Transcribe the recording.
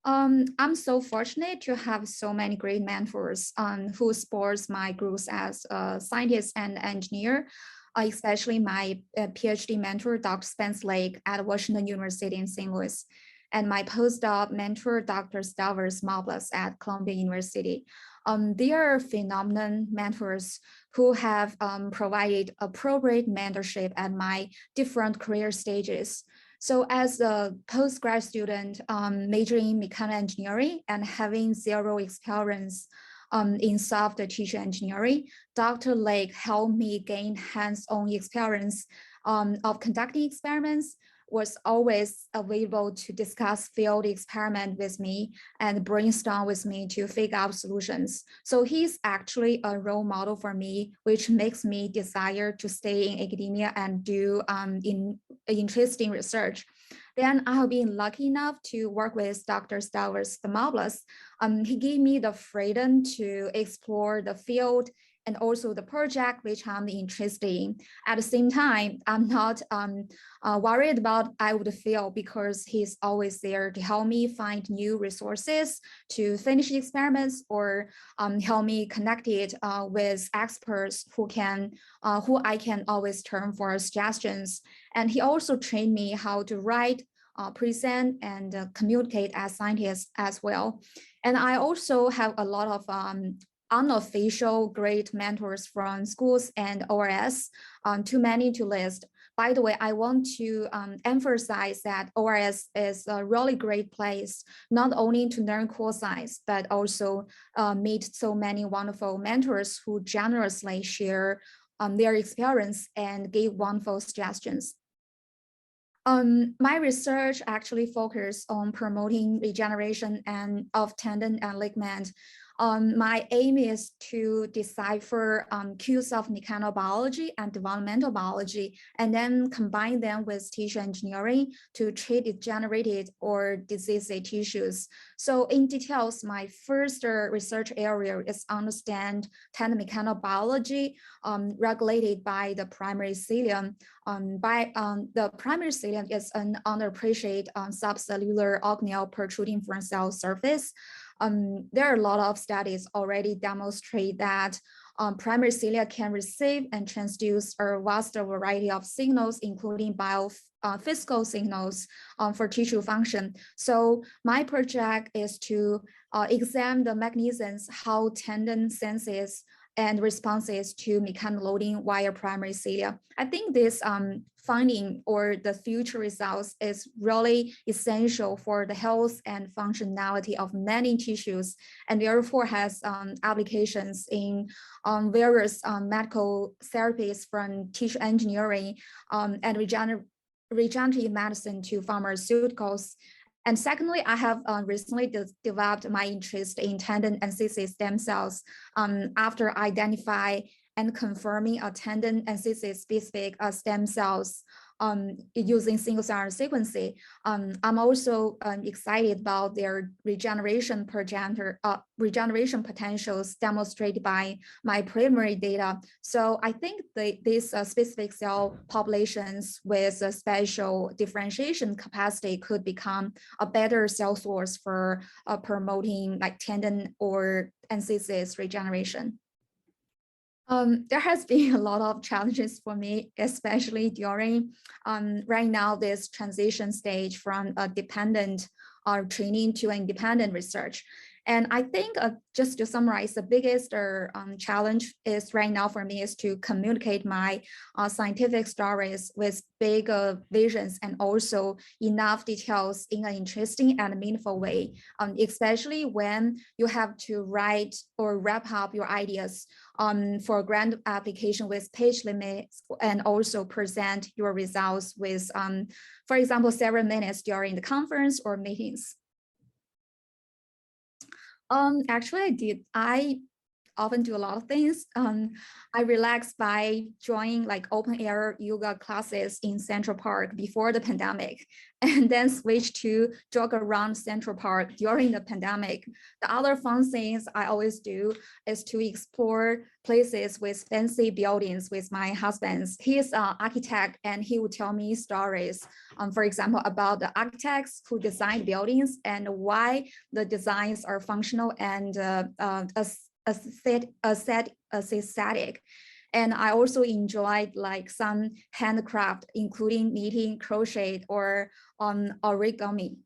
I'm so fortunate to have so many great mentors who supports my growth as a scientist and engineer, especially my PhD mentor, Dr. Spence Lake at Washington University in St. Louis, and my postdoc mentor, Dr. Stavros Mavlas at Columbia University. They are phenomenal mentors who have provided appropriate mentorship at my different career stages. So as a postgrad student majoring in mechanical engineering and having zero experience in software teacher engineering, Dr. Lake helped me gain hands-on experience of conducting experiments, was always available to discuss field experiment with me and brainstorm with me to figure out solutions. So he's actually a role model for me, which makes me desire to stay in academia and do interesting research. Then I have been lucky enough to work with Dr. Stavros Mavlas. He gave me the freedom to explore the field and also the project which I'm interested in. At the same time, I'm not worried about I would fail because he's always there to help me find new resources to finish experiments or help me connect it with experts who I can always turn for suggestions. And he also trained me how to write, present, and communicate as scientists as well. And I also have a lot of unofficial great mentors from schools and ORS, too many to list. By the way, I want to emphasize that ORS is a really great place, not only to learn core science, but also meet so many wonderful mentors who generously share their experience and give wonderful suggestions. My research actually focused on promoting regeneration of tendon and ligament. My aim is to decipher cues of mechanobiology and developmental biology, and then combine them with tissue engineering to treat degenerated or diseased tissues. So in details, my first research area is understand tendon mechanobiology regulated by the primary cilium. The primary cilium is an underappreciated subcellular organelle protruding from cell surface. There are a lot of studies already demonstrate that primary cilia can receive and transduce a vast variety of signals, including biophysical signals for tissue function. So my project is to examine the mechanisms how tendon senses and responses to mechanical loading via primary cilia. I think this finding or the future results is really essential for the health and functionality of many tissues, and therefore has applications in various medical therapies from tissue engineering and regenerative medicine to pharmaceuticals. And secondly, I have recently developed my interest in tendon and CC stem cells after identify and confirming a tendon and CC specific stem cells using single-cell sequencing. I'm also excited about their regeneration potentials demonstrated by my preliminary data. So I think these specific cell populations with a special differentiation capacity could become a better cell source for promoting like tendon or NCC's regeneration. There has been a lot of challenges for me, especially during right now this transition stage from a dependent training to independent research. And I think just to summarize, the biggest challenge is right now for me is to communicate my scientific stories with big visions and also enough details in an interesting and meaningful way, especially when you have to write or wrap up your ideas for grant application with page limits and also present your results with, for example, several minutes during the conference or meetings. Actually, I did. I often do a lot of things. I relax by joining like open air yoga classes in Central Park before the pandemic, and then switch to jog around Central Park during the pandemic. The other fun things I always do is to explore places with fancy buildings with my husband. He's an architect and he would tell me stories, for example, about the architects who designed buildings and why the designs are functional and aesthetic. And I also enjoyed like some handcraft, including knitting, crochet, or origami.